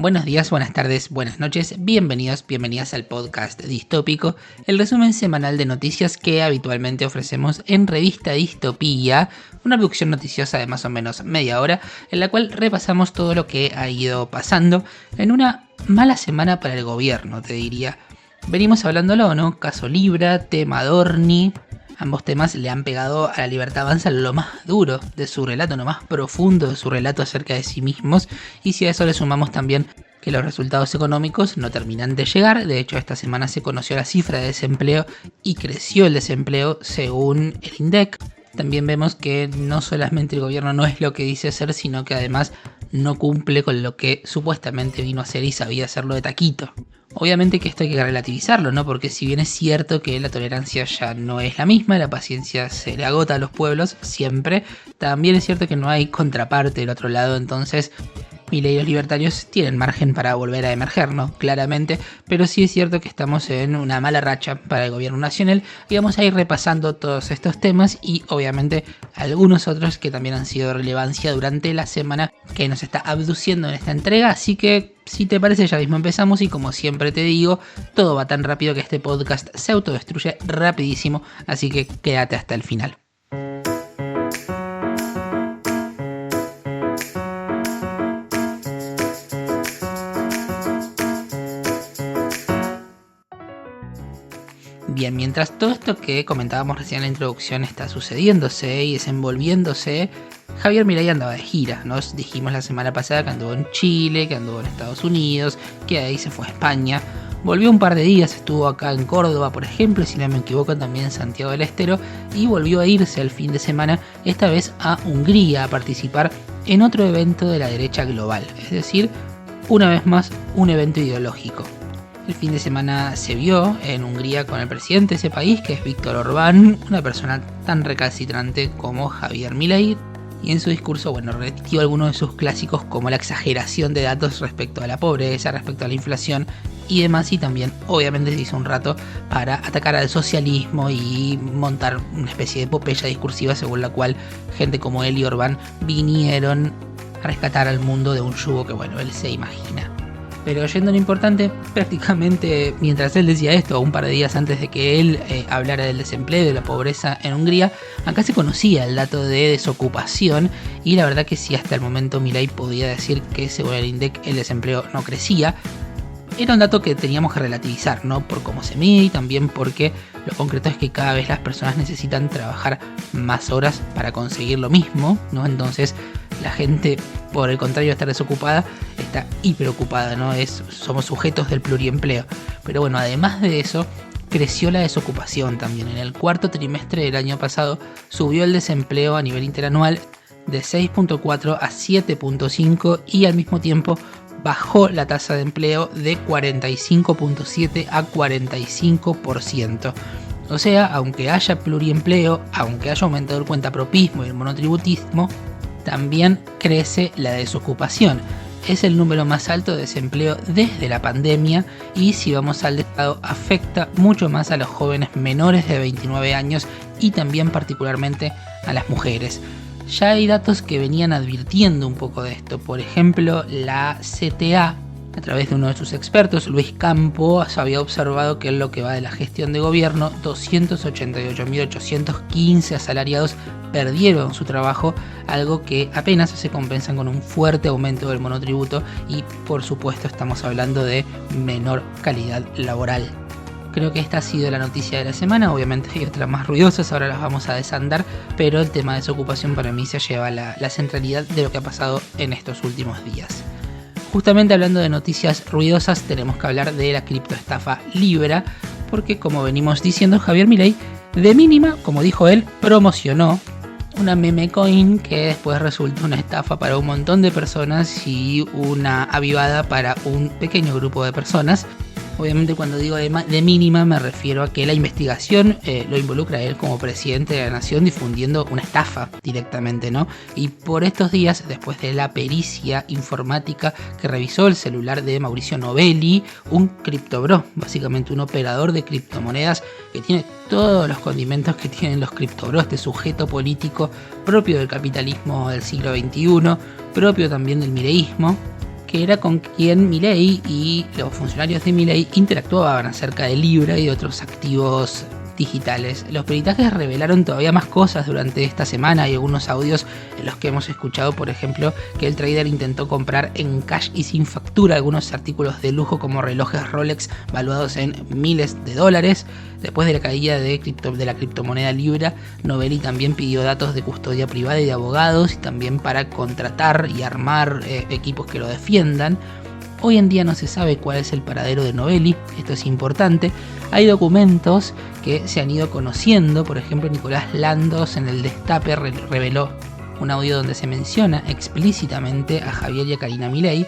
Buenos días, buenas tardes, buenas noches, bienvenidas al podcast distópico, el resumen semanal de noticias que habitualmente ofrecemos en Revista Distopía, una producción noticiosa de más o menos media hora, en la cual repasamos todo lo que ha ido pasando en una mala semana para el gobierno, te diría. Venimos hablándolo, ¿no? Caso Libra, tema Dorni. Ambos temas le han pegado a la Libertad Avanza lo más duro de su relato, lo más profundo de su relato acerca de sí mismos. Y si a eso le sumamos también que los resultados económicos no terminan de llegar. De hecho, esta semana se conoció la cifra de desempleo y creció el desempleo según el INDEC. También vemos que no solamente el gobierno no es lo que dice ser, sino que además no cumple con lo que supuestamente vino a hacer y sabía hacerlo de taquito. Obviamente que esto hay que relativizarlo, ¿no? Porque si bien es cierto que la tolerancia ya no es la misma, la paciencia se le agota a los pueblos siempre, también es cierto que no hay contraparte del otro lado, entonces Milei y los libertarios tienen margen para volver a emerger, ¿no? Claramente, pero sí es cierto que estamos en una mala racha para el gobierno nacional y vamos a ir repasando todos estos temas y obviamente algunos otros que también han sido de relevancia durante la semana que nos está abduciendo en esta entrega, así que si te parece ya mismo empezamos y como siempre te digo, todo va tan rápido que este podcast se autodestruye rapidísimo, así que quédate hasta el final. Bien, mientras todo esto que comentábamos recién en la introducción está sucediéndose y desenvolviéndose, Javier Milei andaba de gira. Nos dijimos la semana pasada que anduvo en Chile, que anduvo en Estados Unidos, que ahí se fue a España. Volvió un par de días, estuvo acá en Córdoba, por ejemplo, y si no me equivoco también en Santiago del Estero, y volvió a irse al fin de semana, esta vez a Hungría, a participar en otro evento de la derecha global, es decir, una vez más un evento ideológico. El fin de semana se vio en Hungría con el presidente de ese país, que es Viktor Orbán, una persona tan recalcitrante como Javier Milei, y en su discurso, repitió algunos de sus clásicos como la exageración de datos respecto a la pobreza, respecto a la inflación y demás, y también obviamente se hizo un rato para atacar al socialismo y montar una especie de epopeya discursiva según la cual gente como él y Orbán vinieron a rescatar al mundo de un yugo que él se imagina. Pero yendo a lo importante, prácticamente mientras él decía esto, un par de días antes de que él hablara del desempleo y de la pobreza en Hungría, acá se conocía el dato de desocupación y la verdad que sí, hasta el momento Milei podía decir que según el INDEC el desempleo no crecía. Era un dato que teníamos que relativizar, ¿no? Por cómo se mide y también porque lo concreto es que cada vez las personas necesitan trabajar más horas para conseguir lo mismo, ¿no? Entonces la gente, por el contrario de estar desocupada, está hiperocupada, ¿no? Somos sujetos del pluriempleo. Pero además de eso, creció la desocupación también. En el cuarto trimestre del año pasado subió el desempleo a nivel interanual de 6.4 a 7.5 y al mismo tiempo bajó la tasa de empleo de 45.7 a 45%. O sea, aunque haya pluriempleo, aunque haya aumentado el cuentapropismo y el monotributismo, también crece la desocupación. Es el número más alto de desempleo desde la pandemia y si vamos al estado afecta mucho más a los jóvenes menores de 29 años y también particularmente a las mujeres. Ya hay datos que venían advirtiendo un poco de esto. Por ejemplo, la CTA, a través de uno de sus expertos, Luis Campo, había observado que en lo que va de la gestión de gobierno, 288.815 asalariados perdieron su trabajo, algo que apenas se compensan con un fuerte aumento del monotributo y por supuesto estamos hablando de menor calidad laboral. Creo que esta ha sido la noticia de la semana, obviamente hay otras más ruidosas, ahora las vamos a desandar, pero el tema de desocupación para mí se lleva la centralidad de lo que ha pasado en estos últimos días. Justamente hablando de noticias ruidosas, tenemos que hablar de la criptoestafa Libra, porque como venimos diciendo, Javier Milei, de mínima, como dijo él, promocionó una meme coin que después resultó una estafa para un montón de personas y una avivada para un pequeño grupo de personas. Obviamente cuando digo de mínima me refiero a que la investigación lo involucra a él como presidente de la nación difundiendo una estafa directamente, ¿no? Y por estos días, después de la pericia informática que revisó el celular de Mauricio Novelli, un criptobro, básicamente un operador de criptomonedas que tiene todos los condimentos que tienen los criptobros, este sujeto político propio del capitalismo del siglo XXI, propio también del mileísmo, que era con quien Milei y los funcionarios de Milei interactuaban acerca de Libra y de otros activos digitales. Los peritajes revelaron todavía más cosas durante esta semana. Hay algunos audios en los que hemos escuchado, por ejemplo, que el trader intentó comprar en cash y sin factura algunos artículos de lujo como relojes Rolex valuados en miles de dólares. Después de la caída de la criptomoneda Libra, Novelli también pidió datos de custodia privada y de abogados, y también para contratar y armar equipos que lo defiendan. Hoy en día no se sabe cuál es el paradero de Novelli, esto es importante. Hay documentos que se han ido conociendo, por ejemplo Nicolás Landos en el Destape reveló un audio donde se menciona explícitamente a Javier y a Karina Milei,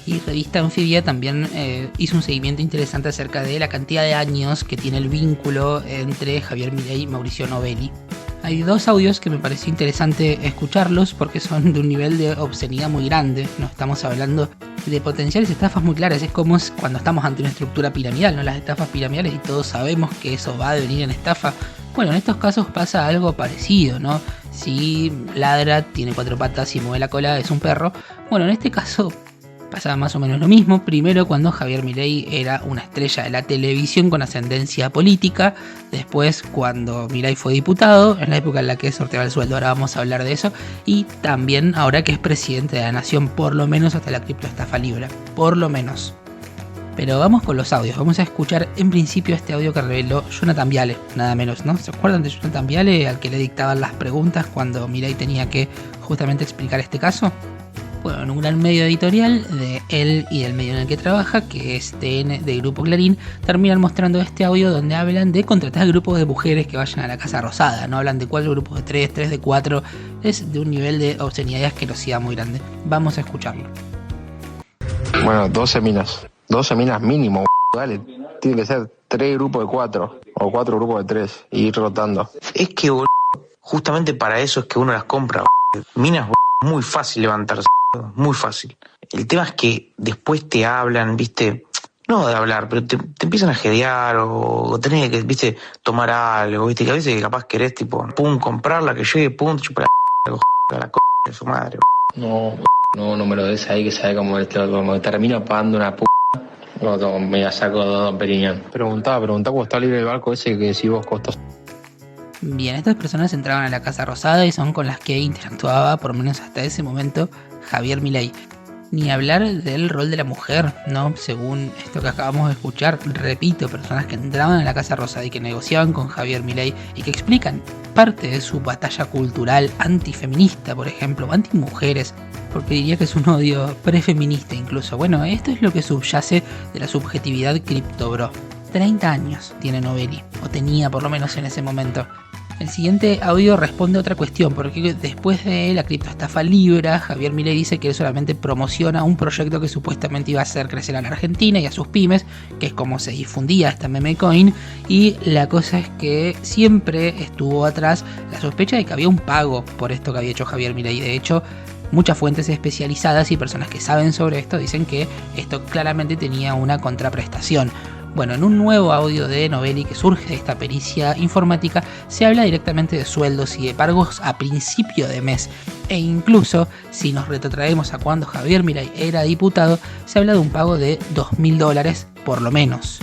y Revista Anfibia también hizo un seguimiento interesante acerca de la cantidad de años que tiene el vínculo entre Javier Milei y Mauricio Novelli. Hay dos audios que me pareció interesante escucharlos porque son de un nivel de obscenidad muy grande. No estamos hablando de potenciales estafas muy claras. Es como cuando estamos ante una estructura piramidal, ¿no? Las estafas piramidales, y todos sabemos que eso va a devenir en estafa. Bueno, en estos casos pasa algo parecido, ¿no? Si ladra, tiene 4 patas y mueve la cola, es un perro. Bueno, en este caso pasaba más o menos lo mismo. Primero, cuando Javier Milei era una estrella de la televisión con ascendencia política. Después, cuando Milei fue diputado, en la época en la que sorteaba el sueldo. Ahora vamos a hablar de eso. Y también ahora que es presidente de la nación, por lo menos hasta la criptoestafa Libra. Por lo menos. Pero vamos con los audios. Vamos a escuchar en principio este audio que reveló Jonathan Viale, nada menos, ¿no? ¿Se acuerdan de Jonathan Viale, al que le dictaban las preguntas cuando Milei tenía que justamente explicar este caso? Bueno, en un gran medio editorial de él y del medio en el que trabaja, que es TN de Grupo Clarín, terminan mostrando este audio donde hablan de contratar grupos de mujeres que vayan a la Casa Rosada. No hablan de 4 grupos de 3, 3 de 4. Es de un nivel de obscenidad y asquerosidad muy grande. Vamos a escucharlo. Bueno, 12 minas. 12 minas mínimo, dale. Tiene que ser 3 grupos de 4 o 4 grupos de 3 y ir rotando. Es que, justamente para eso es que uno las compra. Minas, muy fácil levantarse. Muy fácil. El tema es que después te hablan, viste, no de hablar, pero te empiezan a jedear o tenés que, viste, tomar algo, viste, que a veces capaz querés, tipo, pum, comprarla, que llegue, pum, chupar la de su madre. No me lo des ahí, que sabe como termino pagando una o me la saco Don Periñón. Preguntá cómo está libre el barco ese que decís vos, Costos. Bien, estas personas entraban a la Casa Rosada y son con las que interactuaba, por lo menos hasta ese momento, Javier Milei. Ni hablar del rol de la mujer, ¿no? Según esto que acabamos de escuchar, repito, personas que entraban a la Casa Rosada y que negociaban con Javier Milei y que explican parte de su batalla cultural antifeminista, por ejemplo, antimujeres, porque diría que es un odio prefeminista incluso. Bueno, esto es lo que subyace de la subjetividad criptobro. 30 años tiene Novelli, o tenía por lo menos en ese momento. El siguiente audio responde a otra cuestión, porque después de la criptoestafa Libra, Javier Milei dice que él solamente promociona un proyecto que supuestamente iba a hacer crecer a la Argentina y a sus pymes, que es como se difundía esta meme coin, y la cosa es que siempre estuvo atrás la sospecha de que había un pago por esto que había hecho Javier Milei. De hecho, muchas fuentes especializadas y personas que saben sobre esto dicen que esto claramente tenía una contraprestación. Bueno, en un nuevo audio de Novelli que surge de esta pericia informática, se habla directamente de sueldos y de pagos a principio de mes. E incluso, si nos retrotraemos a cuando Javier Milei era diputado, se habla de un pago de $2.000 por lo menos.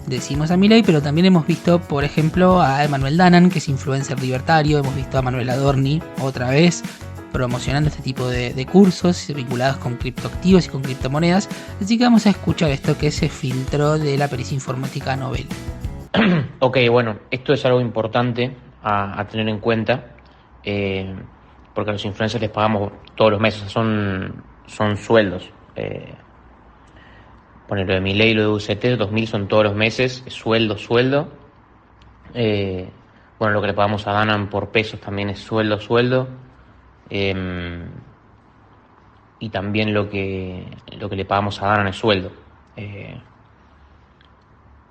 Decimos a Milei, pero también hemos visto, por ejemplo, a Emanuel Danan, que es influencer libertario. Hemos visto a Manuel Adorni, otra vez, promocionando este tipo de cursos vinculados con criptoactivos y con criptomonedas. Así que vamos a escuchar esto que se filtró de la pericia informática Novelli. Ok, bueno, esto es algo importante a tener en cuenta, porque a los influencers les pagamos todos los meses, son sueldos. Lo de Milei y lo de UCT, 2.000 son todos los meses, es sueldo. Bueno, lo que le pagamos a Danan por pesos también es sueldo. Y también lo que le pagamos a Danan es sueldo.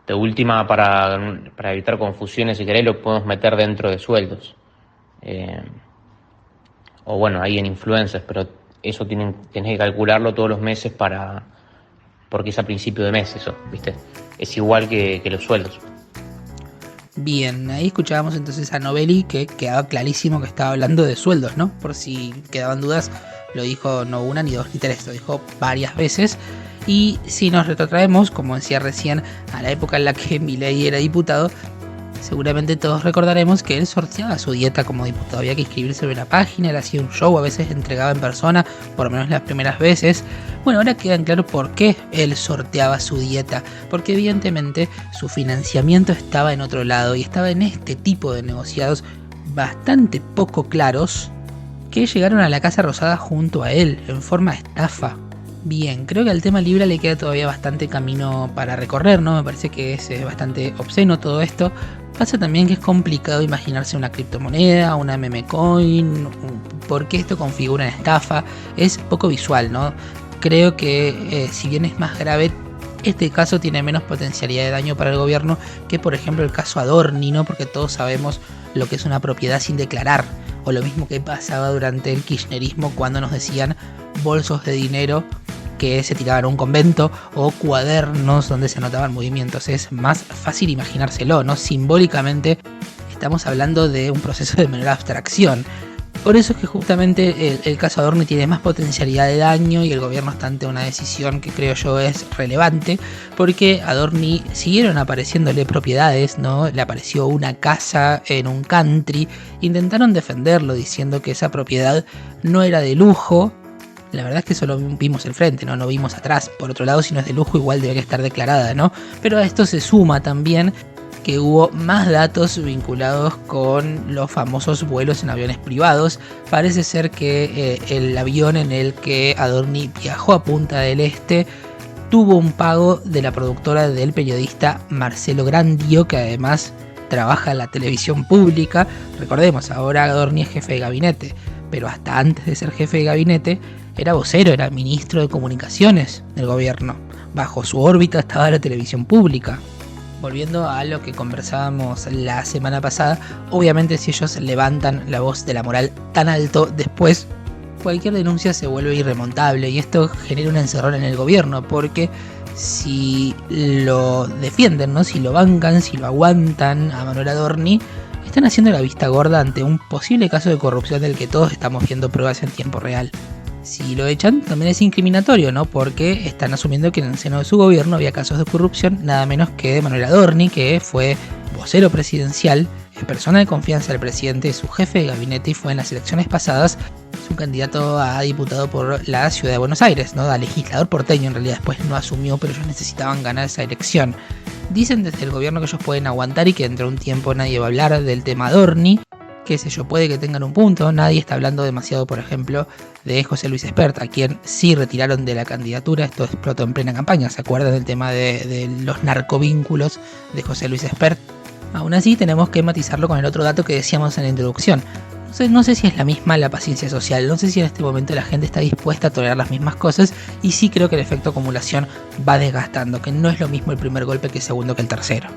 De última, para evitar confusiones, si querés, lo podemos meter dentro de sueldos. O bueno, ahí en influencers, pero eso tenés que calcularlo todos los meses porque es a principio de mes eso, ¿viste? Es igual que los sueldos. Bien, ahí escuchábamos entonces a Novelli, que quedaba clarísimo que estaba hablando de sueldos, ¿no? Por si quedaban dudas, Lo dijo no una, ni dos, ni tres, lo dijo varias veces. Y si nos retrotraemos, como decía recién, a la época en la que Milei era diputado, seguramente todos recordaremos que él sorteaba su dieta como diputado. Había que inscribirse en una página, él hacía un show, a veces entregaba en persona, por lo menos las primeras veces. Bueno, ahora queda en claro por qué él sorteaba su dieta, porque evidentemente su financiamiento estaba en otro lado y estaba en este tipo de negociados bastante poco claros que llegaron a la Casa Rosada junto a él en forma de estafa. Bien, creo que al tema Libra le queda todavía bastante camino para recorrer, ¿no? Me parece que es bastante obsceno todo esto. Pasa también que es complicado imaginarse una criptomoneda, una meme coin, porque esto configura una estafa. Es poco visual, ¿no? Creo que si bien es más grave, este caso tiene menos potencialidad de daño para el gobierno que por ejemplo el caso Adorni, ¿no? Porque todos sabemos lo que es una propiedad sin declarar, o lo mismo que pasaba durante el kirchnerismo cuando nos decían bolsos de dinero que se tiraban a un convento o cuadernos donde se anotaban movimientos. Es más fácil imaginárselo, ¿no? Simbólicamente estamos hablando de un proceso de menor abstracción. Por eso es que justamente el caso Adorni tiene más potencialidad de daño y el gobierno está ante una decisión que creo yo es relevante, porque a Adorni siguieron apareciéndole propiedades, ¿no? Le apareció una casa en un country, intentaron defenderlo diciendo que esa propiedad no era de lujo. La verdad es que solo vimos el frente, ¿no? No vimos atrás. Por otro lado, si no es de lujo, igual debería estar declarada, ¿no? Pero a esto se suma también que hubo más datos vinculados con los famosos vuelos en aviones privados. Parece ser que el avión en el que Adorni viajó a Punta del Este tuvo un pago de la productora del periodista Marcelo Grandio, que además trabaja en la televisión pública. Recordemos, ahora Adorni es jefe de gabinete, pero hasta antes de ser jefe de gabinete era vocero, era ministro de comunicaciones del gobierno. Bajo su órbita estaba la televisión pública. Volviendo a lo que conversábamos la semana pasada, obviamente si ellos levantan la voz de la moral tan alto, después cualquier denuncia se vuelve irremontable y esto genera un encerrón en el gobierno, porque si lo defienden, ¿no? Si lo bancan, si lo aguantan a Manuel Adorni, están haciendo la vista gorda ante un posible caso de corrupción del que todos estamos viendo pruebas en tiempo real. Si lo echan, también es incriminatorio, ¿no? Porque están asumiendo que en el seno de su gobierno había casos de corrupción, nada menos que de Manuel Adorni, que fue vocero presidencial, es persona de confianza del presidente, su jefe de gabinete y fue en las elecciones pasadas su candidato a diputado por la ciudad de Buenos Aires, ¿no? A legislador porteño en realidad, después no asumió, pero ellos necesitaban ganar esa elección. Dicen desde el gobierno que ellos pueden aguantar y que dentro de un tiempo nadie va a hablar del tema Adorni. Qué sé yo, puede que tengan un punto. Nadie está hablando demasiado, por ejemplo, de José Luis Espert, a quien sí retiraron de la candidatura. Esto explotó en plena campaña. ¿Se acuerdan del tema de los narcovínculos de José Luis Espert? Aún así, tenemos que matizarlo con el otro dato que decíamos en la introducción. No sé si es la misma la paciencia social, no sé si en este momento la gente está dispuesta a tolerar las mismas cosas, y sí creo que el efecto acumulación va desgastando, que no es lo mismo el primer golpe que el segundo que el tercero.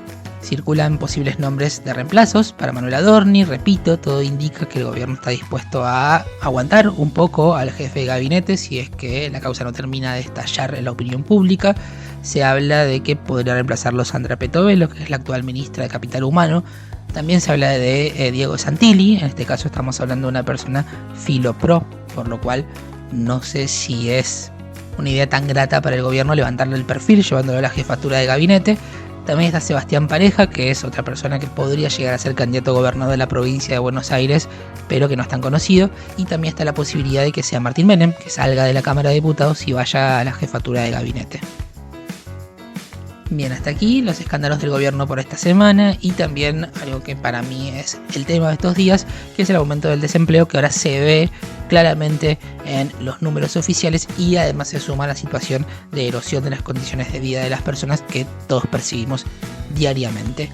Circulan posibles nombres de reemplazos para Manuel Adorni, repito, todo indica que el gobierno está dispuesto a aguantar un poco al jefe de gabinete si es que la causa no termina de estallar en la opinión pública. Se habla de que podría reemplazarlo Sandra Petovelo, que es la actual ministra de Capital Humano. También se habla de Diego Santilli, en este caso estamos hablando de una persona filopro, por lo cual no sé si es una idea tan grata para el gobierno levantarle el perfil, llevándolo a la jefatura de gabinete. También está Sebastián Pareja, que es otra persona que podría llegar a ser candidato a gobernador de la provincia de Buenos Aires, pero que no es tan conocido. Y también está la posibilidad de que sea Martín Menem, que salga de la Cámara de Diputados y vaya a la jefatura de gabinete. Bien, hasta aquí los escándalos del gobierno por esta semana y también algo que para mí es el tema de estos días, que es el aumento del desempleo, que ahora se ve claramente en los números oficiales y además se suma la situación de erosión de las condiciones de vida de las personas que todos percibimos diariamente.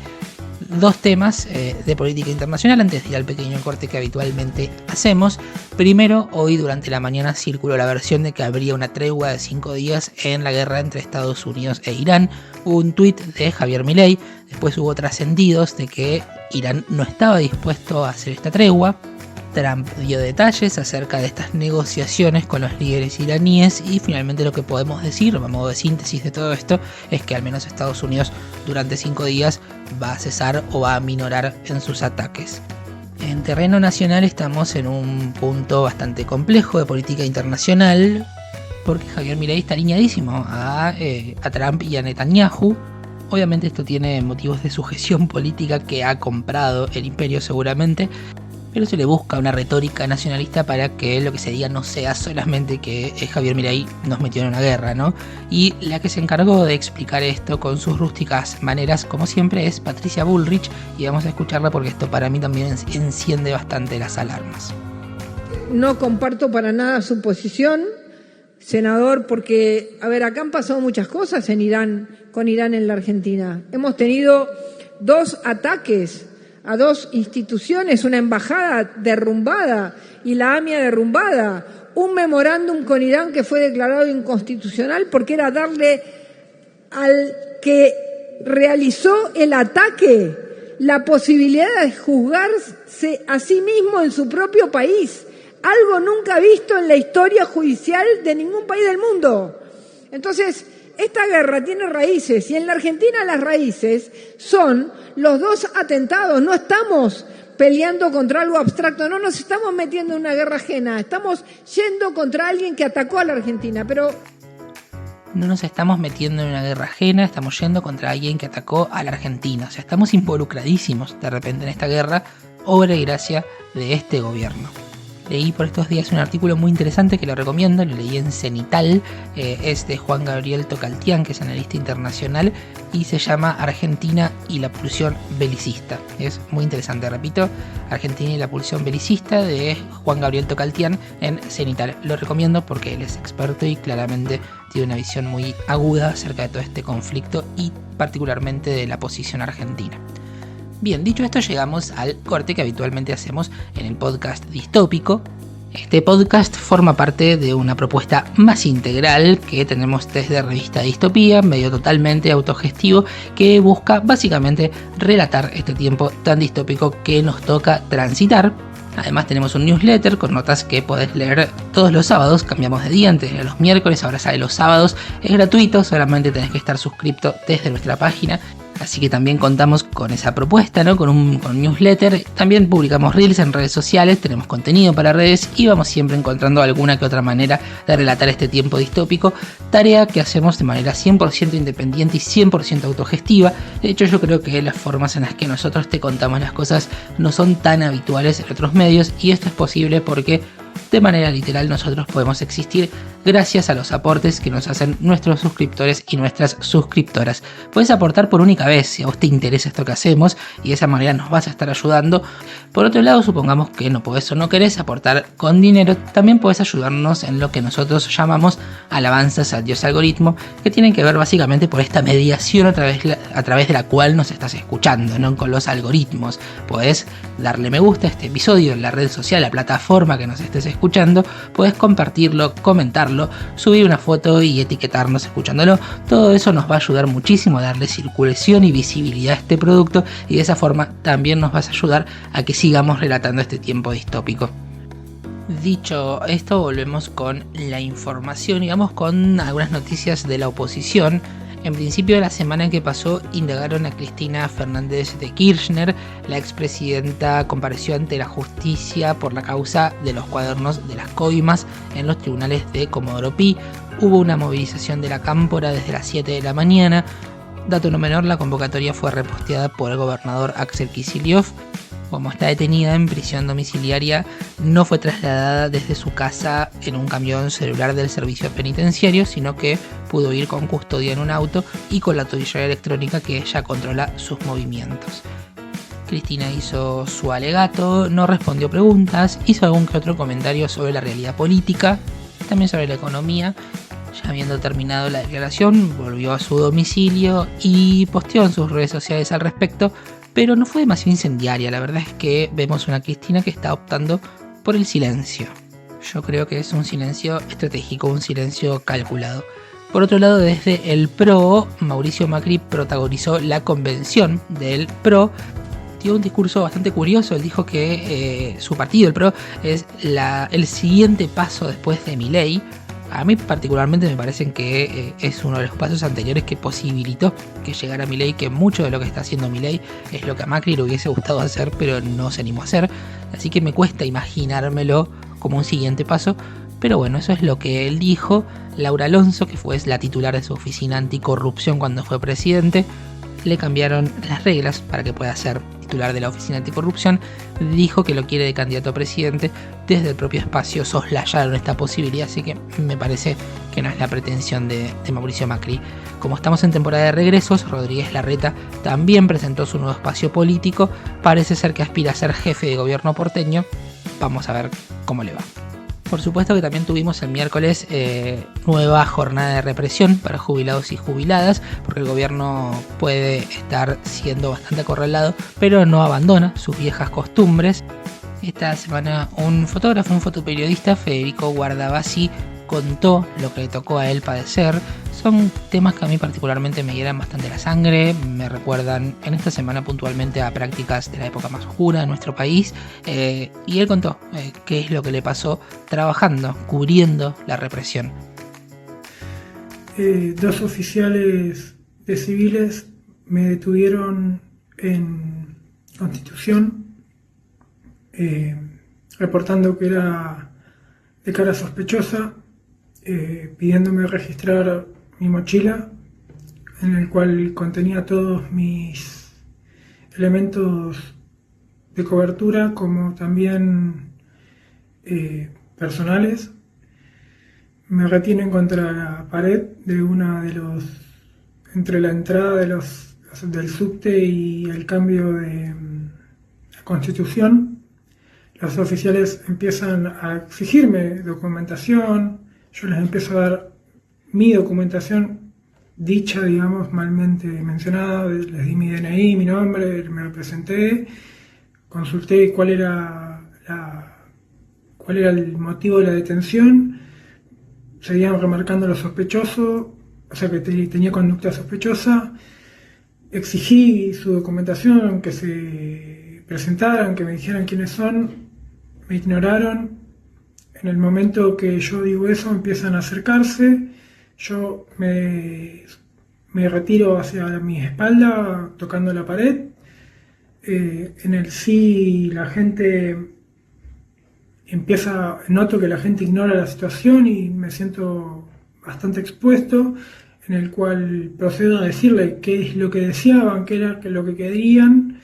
Dos temas de política internacional antes de ir al pequeño corte que habitualmente hacemos. Primero, hoy durante la mañana circuló la versión de que habría una tregua de 5 días en la guerra entre Estados Unidos e Irán. Hubo un tuit de Javier Milei, después hubo trascendidos de que Irán no estaba dispuesto a hacer esta tregua. Trump dio detalles acerca de estas negociaciones con los líderes iraníes y finalmente lo que podemos decir, a modo de síntesis de todo esto, es que al menos Estados Unidos durante 5 días va a cesar o va a minorar en sus ataques. En terreno nacional estamos en un punto bastante complejo de política internacional, porque Javier Milei está alineadísimo a Trump y a Netanyahu. Obviamente esto tiene motivos de sujeción política que ha comprado el imperio seguramente, pero se le busca una retórica nacionalista para que lo que se diga no sea solamente que Javier Milei nos metió en una guerra, ¿no? Y la que se encargó de explicar esto con sus rústicas maneras, como siempre, es Patricia Bullrich, y vamos a escucharla porque esto para mí también enciende bastante las alarmas. No comparto para nada su posición, senador, porque, acá han pasado muchas cosas con Irán en la Argentina. Hemos tenido 2 ataques a 2 instituciones, una embajada derrumbada y la AMIA derrumbada, un memorándum con Irán que fue declarado inconstitucional porque era darle al que realizó el ataque la posibilidad de juzgarse a sí mismo en su propio país, algo nunca visto en la historia judicial de ningún país del mundo. Entonces, esta guerra tiene raíces, y en la Argentina las raíces son los 2 atentados. No estamos peleando contra algo abstracto, no nos estamos metiendo en una guerra ajena, estamos yendo contra alguien que atacó a la Argentina, pero... No nos estamos metiendo en una guerra ajena, estamos yendo contra alguien que atacó a la Argentina. O sea, estamos involucradísimos de repente en esta guerra, obra y gracia de este gobierno. Leí por estos días un artículo muy interesante que lo recomiendo, lo leí en Cenital, es de Juan Gabriel Tocaltián, que es analista internacional, y se llama Argentina y la pulsión belicista. Es muy interesante, repito, Argentina y la pulsión belicista de Juan Gabriel Tocaltián en Cenital. Lo recomiendo porque él es experto y claramente tiene una visión muy aguda acerca de todo este conflicto y particularmente de la posición argentina. Bien, dicho esto, llegamos al corte que habitualmente hacemos en el podcast distópico. Este podcast forma parte de una propuesta más integral que tenemos desde Revista Distopía, medio totalmente autogestivo, que busca básicamente relatar este tiempo tan distópico que nos toca transitar. Además tenemos un newsletter con notas que podés leer todos los sábados, cambiamos de día, antes era los miércoles, ahora sale los sábados, es gratuito, solamente tenés que estar suscripto desde nuestra página. Así que también contamos con esa propuesta, ¿no? Con un newsletter. También publicamos reels en redes sociales, tenemos contenido para redes y vamos siempre encontrando alguna que otra manera de relatar este tiempo distópico. Tarea que hacemos de manera 100% independiente y 100% autogestiva. De hecho, yo creo que las formas en las que nosotros te contamos las cosas no son tan habituales en otros medios, y esto es posible porque de manera literal nosotros podemos existir gracias a los aportes que nos hacen nuestros suscriptores y nuestras suscriptoras. Puedes aportar por única vez si a vos te interesa esto que hacemos, y de esa manera nos vas a estar ayudando. Por otro lado, supongamos que no podés o no querés aportar con dinero, también podés ayudarnos en lo que nosotros llamamos alabanzas al dios algoritmo, que tienen que ver básicamente por esta mediación a través de la cual nos estás escuchando, ¿no? Con los algoritmos. Podés darle me gusta a este episodio en la red social, la plataforma que nos estés escuchando, podés compartirlo, comentarlo, subir una foto y etiquetarnos escuchándolo. Todo eso nos va a ayudar muchísimo a darle circulación y visibilidad a este producto, y de esa forma también nos vas a ayudar a que sigamos relatando este tiempo distópico. Dicho esto, volvemos con la información y vamos con algunas noticias de la oposición. En principio de la semana que pasó indagaron a Cristina Fernández de Kirchner. La expresidenta compareció ante la justicia por la causa de los cuadernos de las coimas en los tribunales de Comodoro Pi. Hubo una movilización de la cámpora desde las 7 de la mañana. Dato no menor, la convocatoria fue reposteada por el gobernador Axel Kicillof. Como está detenida en prisión domiciliaria, no fue trasladada desde su casa en un camión celular del servicio penitenciario, sino que pudo ir con custodia en un auto y con la tobillera electrónica que ella controla sus movimientos. Cristina hizo su alegato, no respondió preguntas, hizo algún que otro comentario sobre la realidad política, también sobre la economía. Ya habiendo terminado la declaración, volvió a su domicilio y posteó en sus redes sociales al respecto, pero no fue demasiado incendiaria. La verdad es que vemos una Cristina que está optando por el silencio. Yo creo que es un silencio estratégico, un silencio calculado. Por otro lado, desde el PRO, Mauricio Macri protagonizó la convención del PRO. Dio un discurso bastante curioso. Él dijo que su partido, el PRO, es el siguiente paso después de Milei. A mí particularmente me parecen que es uno de los pasos anteriores que posibilitó que llegara Milei, que mucho de lo que está haciendo Milei es lo que a Macri le hubiese gustado hacer, pero no se animó a hacer. Así que me cuesta imaginármelo como un siguiente paso. Pero bueno, eso es lo que él dijo. Laura Alonso, que fue la titular de su oficina anticorrupción cuando fue presidente, le cambiaron las reglas para que pueda ser titular de la oficina anticorrupción. Dijo que lo quiere de candidato a presidente. Desde el propio espacio soslayaron esta posibilidad, así que me parece que no es la pretensión de Mauricio Macri. Como estamos en temporada de regresos, Rodríguez Larreta también presentó su nuevo espacio político. Parece ser que aspira a ser jefe de gobierno porteño. Vamos a ver cómo le va. Por supuesto que también tuvimos el miércoles nueva jornada de represión para jubilados y jubiladas, porque el gobierno puede estar siendo bastante acorralado, pero no abandona sus viejas costumbres. Esta semana un fotógrafo, un fotoperiodista, Federico Guardavasi, contó lo que le tocó a él padecer. Son temas que a mí particularmente me hieran bastante la sangre, me recuerdan en esta semana puntualmente a prácticas de la época más oscura de nuestro país, y él contó qué es lo que le pasó trabajando, cubriendo la represión. 2 oficiales de civiles me detuvieron en Constitución, reportando que era de cara sospechosa, pidiéndome registrar mi mochila, en el cual contenía todos mis elementos de cobertura, como también personales. Me retienen contra la pared de entre la entrada del subte y el cambio de la Constitución. Los oficiales empiezan a exigirme documentación, yo les empiezo a dar mi documentación dicha, digamos, malmente mencionada, les di mi DNI, mi nombre, me lo presenté, consulté cuál era el motivo de la detención, seguían remarcando lo sospechoso, o sea que tenía conducta sospechosa, exigí su documentación, que se presentaran, que me dijeran quiénes son, me ignoraron. En el momento que yo digo eso, empiezan a acercarse, yo me retiro hacia mi espalda, tocando la pared. En el sí, la gente noto que la gente ignora la situación y me siento bastante expuesto, en el cual procedo a decirle qué es lo que deseaban, qué era lo que querían,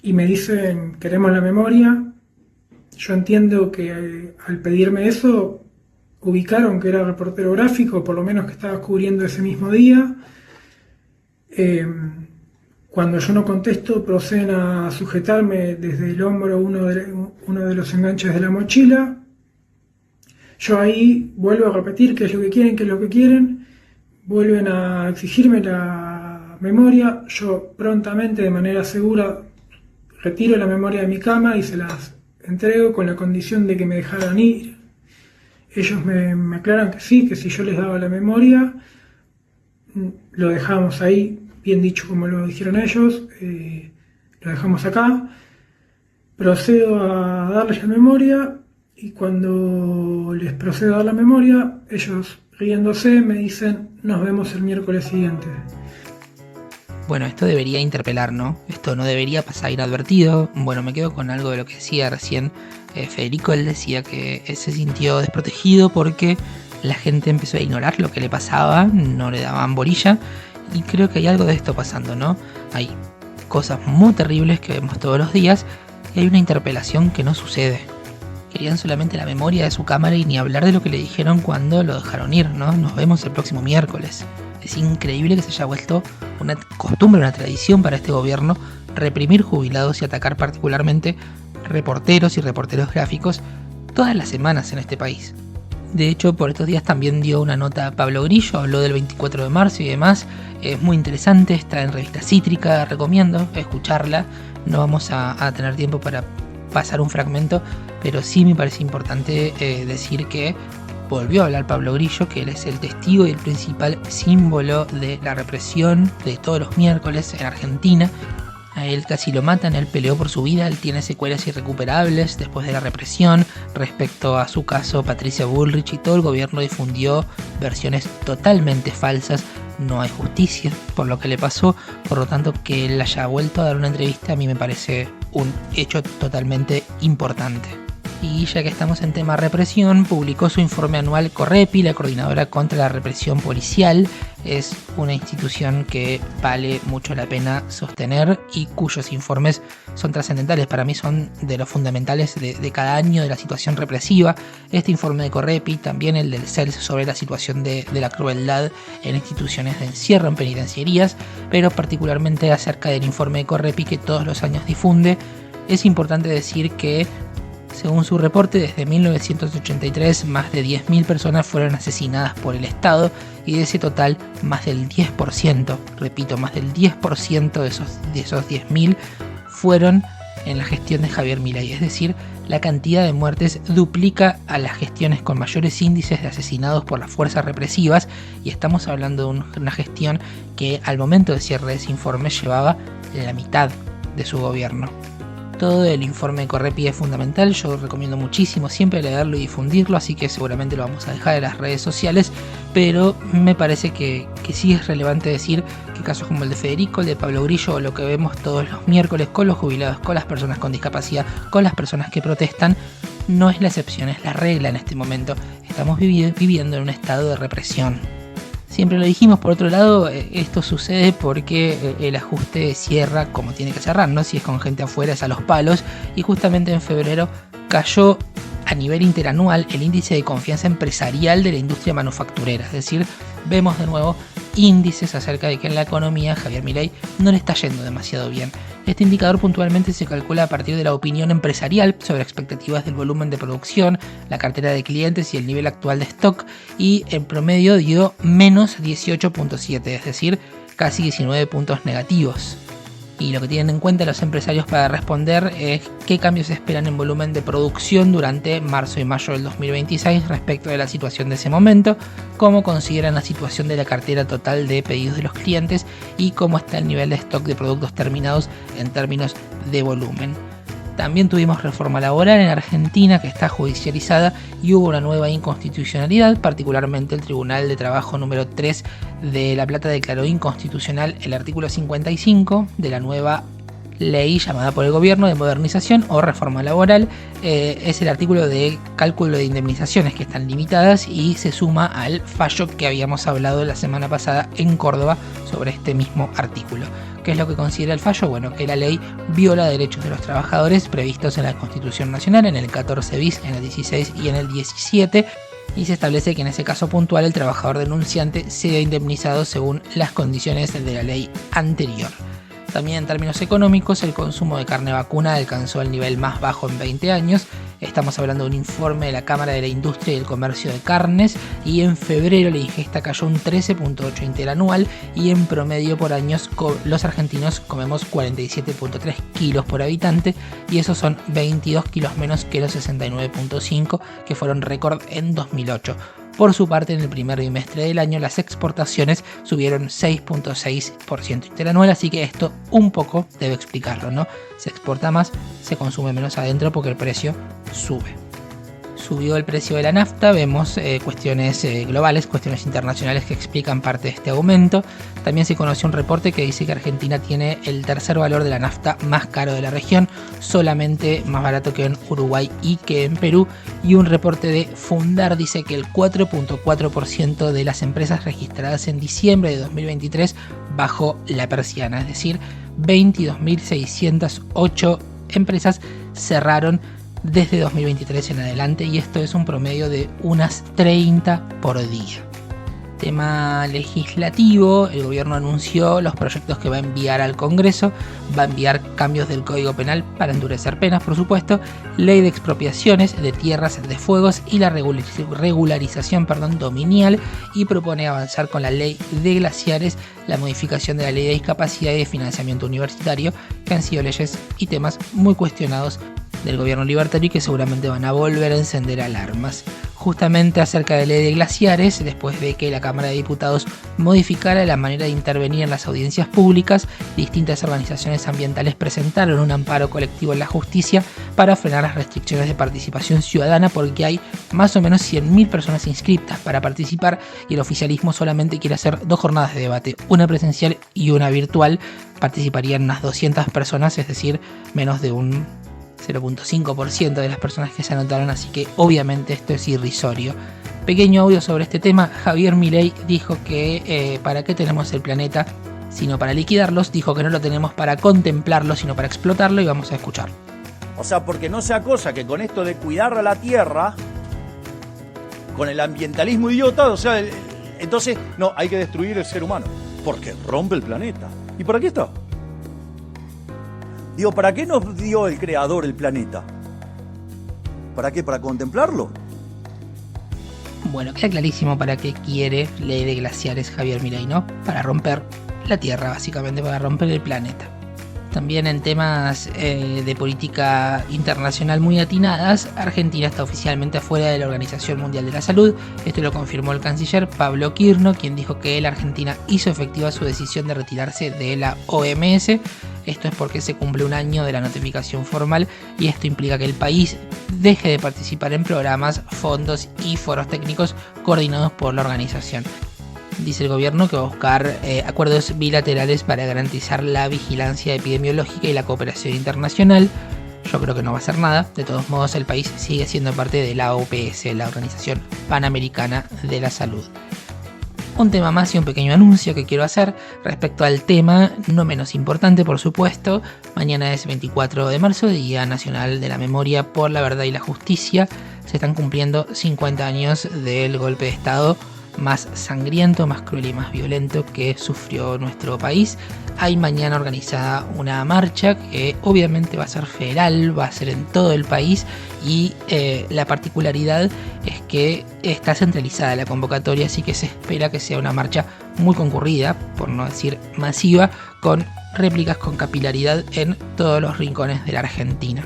y me dicen, queremos la memoria. Yo entiendo que al pedirme eso, ubicaron que era reportero gráfico, por lo menos que estaba cubriendo ese mismo día. Cuando yo no contesto, proceden a sujetarme desde el hombro uno de los enganches de la mochila. Yo ahí vuelvo a repetir qué es lo que quieren, vuelven a exigirme la memoria. Yo prontamente, de manera segura, retiro la memoria de mi cama y se las entrego con la condición de que me dejaran ir. Ellos me aclaran que sí, que si yo les daba la memoria, lo dejamos ahí, bien dicho como lo dijeron ellos, lo dejamos acá. Procedo a darles la memoria y cuando les procedo a dar la memoria, ellos riéndose me dicen, nos vemos el miércoles siguiente. Bueno, esto debería interpelar, ¿no? Esto no debería pasar inadvertido. Bueno, me quedo con algo de lo que decía recién Federico. Él decía que se sintió desprotegido porque la gente empezó a ignorar lo que le pasaba, no le daban bolilla. Y creo que hay algo de esto pasando, ¿no? Hay cosas muy terribles que vemos todos los días y hay una interpelación que no sucede. Querían solamente la memoria de su cámara y ni hablar de lo que le dijeron cuando lo dejaron ir, ¿no? Nos vemos el próximo miércoles. Es increíble que se haya vuelto una costumbre, una tradición para este gobierno reprimir jubilados y atacar particularmente reporteros y reporteros gráficos todas las semanas en este país. De hecho, por estos días también dio una nota Pablo Grillo, habló del 24 de marzo y demás. Es muy interesante, está en Revista Cítrica, recomiendo escucharla. No vamos a tener tiempo para pasar un fragmento, pero sí me parece importante decir que volvió a hablar Pablo Grillo, que él es el testigo y el principal símbolo de la represión de todos los miércoles en Argentina. A él casi lo matan, él peleó por su vida, él tiene secuelas irrecuperables después de la represión. Respecto a su caso, Patricia Bullrich y todo el gobierno difundió versiones totalmente falsas. No hay justicia por lo que le pasó, por lo tanto que él haya vuelto a dar una entrevista a mí me parece un hecho totalmente importante. Y ya que estamos en tema represión, publicó su informe anual Correpi, la Coordinadora contra la Represión Policial. Es una institución que vale mucho la pena sostener y cuyos informes son trascendentales. Para mí son de los fundamentales de cada año de la situación represiva. Este informe de Correpi, también el del CELS sobre la situación de la crueldad en instituciones de encierro, en penitenciarías, pero particularmente acerca del informe de Correpi que todos los años difunde. Es importante decir que según su reporte, desde 1983 más de 10.000 personas fueron asesinadas por el Estado y de ese total más del 10%, repito, más del 10% de esos 10.000 fueron en la gestión de Javier Milei. Es decir, la cantidad de muertes duplica a las gestiones con mayores índices de asesinados por las fuerzas represivas y estamos hablando de una gestión que al momento de cierre de ese informe llevaba la mitad de su gobierno. Todo el informe de Correpi es fundamental, yo recomiendo muchísimo siempre leerlo y difundirlo, así que seguramente lo vamos a dejar en las redes sociales, pero me parece que sí es relevante decir que casos como el de Federico, el de Pablo Grillo, o lo que vemos todos los miércoles con los jubilados, con las personas con discapacidad, con las personas que protestan, no es la excepción, es la regla en este momento. Estamos viviendo en un estado de represión. Siempre lo dijimos, por otro lado, esto sucede porque el ajuste cierra como tiene que cerrar, ¿no? Si es con gente afuera es a los palos, y justamente en febrero cayó a nivel interanual el índice de confianza empresarial de la industria manufacturera. Es decir, vemos de nuevo índices acerca de que en la economía Javier Milei no le está yendo demasiado bien. Este indicador puntualmente se calcula a partir de la opinión empresarial sobre expectativas del volumen de producción, la cartera de clientes y el nivel actual de stock, y en promedio dio menos 18.7, es decir, casi 19 puntos negativos. Y lo que tienen en cuenta los empresarios para responder es qué cambios esperan en volumen de producción durante marzo y mayo del 2026 respecto de la situación de ese momento, cómo consideran la situación de la cartera total de pedidos de los clientes y cómo está el nivel de stock de productos terminados en términos de volumen. También tuvimos reforma laboral en Argentina que está judicializada y hubo una nueva inconstitucionalidad, particularmente el Tribunal de Trabajo número 3 de La Plata declaró inconstitucional el artículo 55 de la nueva ley llamada por el gobierno de modernización o reforma laboral. Es el artículo de cálculo de indemnizaciones que están limitadas y se suma al fallo que habíamos hablado la semana pasada en Córdoba sobre este mismo artículo. ¿Qué es lo que considera el fallo? Bueno, que la ley viola derechos de los trabajadores previstos en la Constitución Nacional, en el 14 bis, en el 16 y en el 17, y se establece que en ese caso puntual el trabajador denunciante sea indemnizado según las condiciones de la ley anterior. También en términos económicos, el consumo de carne vacuna alcanzó el nivel más bajo en 20 años. Estamos hablando de un informe de la Cámara de la Industria y el Comercio de Carnes, y en febrero la ingesta cayó un 13.8 interanual y en promedio por años los argentinos comemos 47.3 kilos por habitante, y esos son 22 kilos menos que los 69.5 que fueron récord en 2008. Por su parte, en el primer bimestre del año las exportaciones subieron 6.6% interanual, así que esto un poco debe explicarlo, ¿no? Se exporta más, se consume menos adentro porque el precio sube. Subió el precio de la nafta, vemos cuestiones globales, cuestiones internacionales que explican parte de este aumento. También se conoció un reporte que dice que Argentina tiene el tercer valor de la nafta más caro de la región, solamente más barato que en Uruguay y que en Perú. Y un reporte de Fundar dice que el 4.4% de las empresas registradas en diciembre de 2023 bajó la persiana, es decir, 22.608 empresas cerraron desde 2023 en adelante, y esto es un promedio de unas 30 por día. Tema legislativo, el gobierno anunció los proyectos que va a enviar al Congreso, va a enviar cambios del Código Penal para endurecer penas, por supuesto, ley de expropiaciones de tierras de fuegos y la regularización dominial, y propone avanzar con la ley de glaciares, la modificación de la ley de discapacidad y de financiamiento universitario, que han sido leyes y temas muy cuestionados del gobierno libertario y que seguramente van a volver a encender alarmas. Justamente acerca de la ley de glaciares, después de que la Cámara de Diputados modificara la manera de intervenir en las audiencias públicas, distintas organizaciones ambientales presentaron un amparo colectivo en la justicia para frenar las restricciones de participación ciudadana, porque hay más o menos 100.000 personas inscritas para participar y el oficialismo solamente quiere hacer 2 jornadas de debate, una presencial y una virtual. Participarían unas 200 personas, es decir, menos de un 0.5% de las personas que se anotaron, así que obviamente esto es irrisorio. Pequeño audio sobre este tema. Javier Milei dijo que ¿para qué tenemos el planeta sino para liquidarlos? Dijo que no lo tenemos para contemplarlo sino para explotarlo, y vamos a escuchar. O sea, porque no sea cosa que con esto de cuidar a la tierra, con el ambientalismo idiota, o sea, entonces no, hay que destruir el ser humano, porque rompe el planeta. ¿Y para qué está? Digo, ¿para qué nos dio el creador el planeta? ¿Para qué? ¿Para contemplarlo? Bueno, queda clarísimo para qué quiere ley de glaciares Javier Milei, ¿no? Para romper la Tierra, básicamente, para romper el planeta. También en temas de política internacional muy atinadas, Argentina está oficialmente afuera de la Organización Mundial de la Salud. Esto lo confirmó el canciller Pablo Quirno, quien dijo que la Argentina hizo efectiva su decisión de retirarse de la OMS. Esto es porque se cumple un año de la notificación formal y esto implica que el país deje de participar en programas, fondos y foros técnicos coordinados por la organización. Dice el gobierno que va a buscar acuerdos bilaterales para garantizar la vigilancia epidemiológica y la cooperación internacional. Yo creo que no va a hacer nada. De todos modos, el país sigue siendo parte de la OPS, la Organización Panamericana de la Salud. Un tema más y un pequeño anuncio que quiero hacer respecto al tema, no menos importante por supuesto. Mañana es 24 de marzo, Día Nacional de la Memoria por la Verdad y la Justicia. Se están cumpliendo 50 años del golpe de Estado más sangriento, más cruel y más violento que sufrió nuestro país. Hay mañana organizada una marcha que obviamente va a ser federal, va a ser en todo el país y la particularidad es que está centralizada la convocatoria, así que se espera que sea una marcha muy concurrida, por no decir masiva, con réplicas con capilaridad en todos los rincones de la Argentina.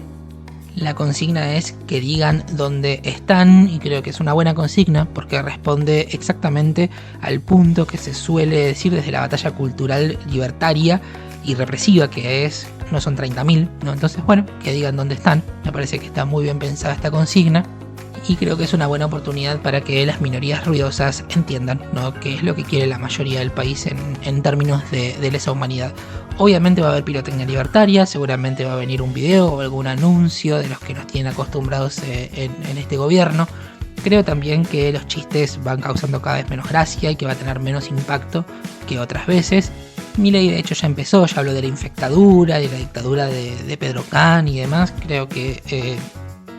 La consigna es que digan dónde están y creo que es una buena consigna porque responde exactamente al punto que se suele decir desde la batalla cultural libertaria y represiva que es, no son 30.000, ¿no? Entonces bueno, que digan dónde están. Me parece que está muy bien pensada esta consigna y creo que es una buena oportunidad para que las minorías ruidosas entiendan, ¿no?, qué es lo que quiere la mayoría del país en términos de lesa humanidad. Obviamente va a haber pirotecnia libertaria, seguramente va a venir un video o algún anuncio de los que nos tienen acostumbrados en este gobierno. Creo también que los chistes van causando cada vez menos gracia y que va a tener menos impacto que otras veces. Milei de hecho ya empezó, ya habló de la infectadura, de la dictadura de Pedro Can y demás. Creo que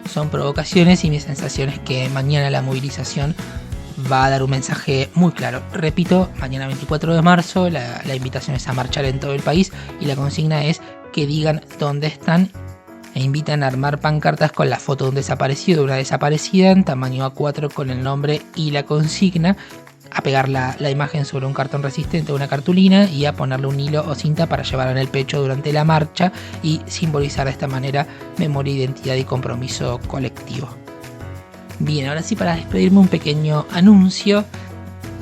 son provocaciones y mi sensación es que mañana la movilización va a dar un mensaje muy claro. Repito, mañana 24 de marzo la invitación es a marchar en todo el país y la consigna es que digan dónde están e invitan a armar pancartas con la foto de un desaparecido, de una desaparecida en tamaño A4 con el nombre y la consigna, a pegar la imagen sobre un cartón resistente o una cartulina y a ponerle un hilo o cinta para llevar en el pecho durante la marcha y simbolizar de esta manera memoria, identidad y compromiso colectivo. Bien, ahora sí, para despedirme un pequeño anuncio.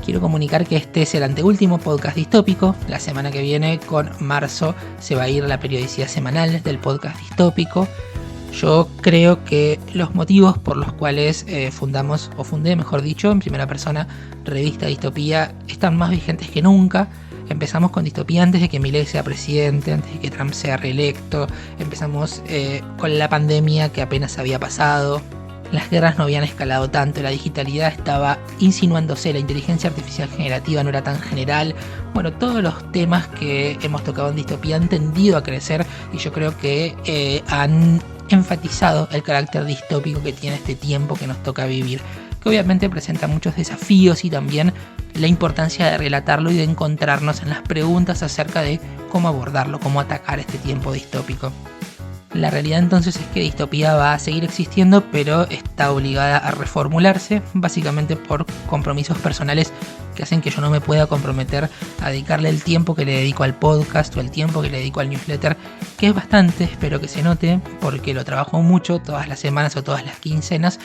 Quiero comunicar que este es el anteúltimo podcast distópico. La semana que viene, con marzo, se va a ir la periodicidad semanal del podcast distópico. Yo creo que los motivos por los cuales fundé, mejor dicho, en primera persona, Revista Distopía, están más vigentes que nunca. Empezamos con Distopía antes de que Milei sea presidente, antes de que Trump sea reelecto. Empezamos con la pandemia que apenas había pasado. Las guerras no habían escalado tanto, la digitalidad estaba insinuándose, la inteligencia artificial generativa no era tan general. Bueno, todos los temas que hemos tocado en Distopía han tendido a crecer y yo creo que han enfatizado el carácter distópico que tiene este tiempo que nos toca vivir, que obviamente presenta muchos desafíos y también la importancia de relatarlo y de encontrarnos en las preguntas acerca de cómo abordarlo, cómo atacar este tiempo distópico. La realidad entonces es que Distopía va a seguir existiendo, pero está obligada a reformularse, básicamente por compromisos personales que hacen que yo no me pueda comprometer a dedicarle el tiempo que le dedico al podcast o el tiempo que le dedico al newsletter, que es bastante, espero que se note, porque lo trabajo mucho todas las semanas o todas las quincenas.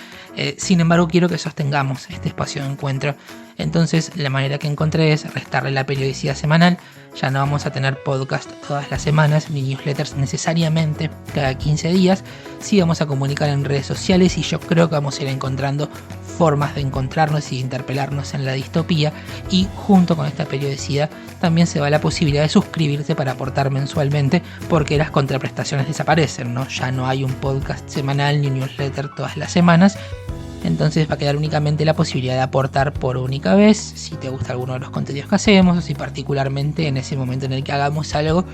Sin embargo, quiero que sostengamos este espacio de encuentro. Entonces, la manera que encontré es restarle la periodicidad semanal. Ya no vamos a tener podcast todas las semanas, ni newsletters necesariamente cada 15 días. Sí vamos a comunicar en redes sociales y yo creo que vamos a ir encontrando formas de encontrarnos y de interpelarnos en la distopía. Y junto con esta periodicidad también se va la posibilidad de suscribirse para aportar mensualmente, porque las contraprestaciones desaparecen, ¿no? Ya no hay un podcast semanal ni un newsletter todas las semanas. Entonces va a quedar únicamente la posibilidad de aportar por única vez, si te gusta alguno de los contenidos que hacemos, o si particularmente en ese momento en el que hagamos algo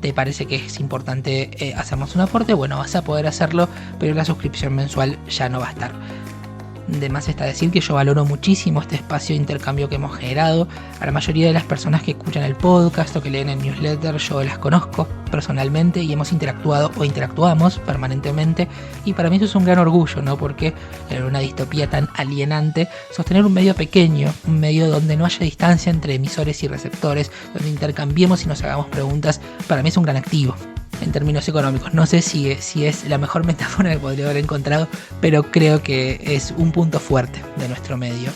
te parece que es importante hacernos un aporte, bueno, vas a poder hacerlo, pero la suscripción mensual ya no va a estar. De más está decir que yo valoro muchísimo este espacio de intercambio que hemos generado. A la mayoría de las personas que escuchan el podcast o que leen el newsletter yo las conozco personalmente y hemos interactuado o interactuamos permanentemente, y para mí eso es un gran orgullo, ¿no? Porque en una distopía tan alienante, sostener un medio pequeño, un medio donde no haya distancia entre emisores y receptores, donde intercambiemos y nos hagamos preguntas, para mí es un gran activo. En términos económicos, no sé si es la mejor metáfora que podría haber encontrado, pero creo que es un punto fuerte de nuestro medio.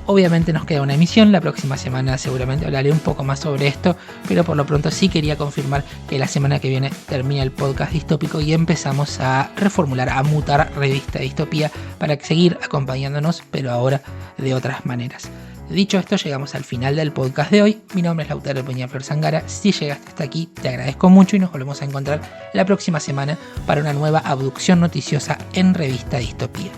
Obviamente nos queda una emisión, la próxima semana seguramente hablaré un poco más sobre esto, pero por lo pronto sí quería confirmar que la semana que viene termina el podcast distópico y empezamos a reformular, a mutar Revista Distopía para seguir acompañándonos, pero ahora de otras maneras. Dicho esto, llegamos al final del podcast de hoy. Mi nombre es Lautaro Peñaflor Zangara. Si llegaste hasta aquí, te agradezco mucho y nos volvemos a encontrar la próxima semana para una nueva abducción noticiosa en Revista Distopía.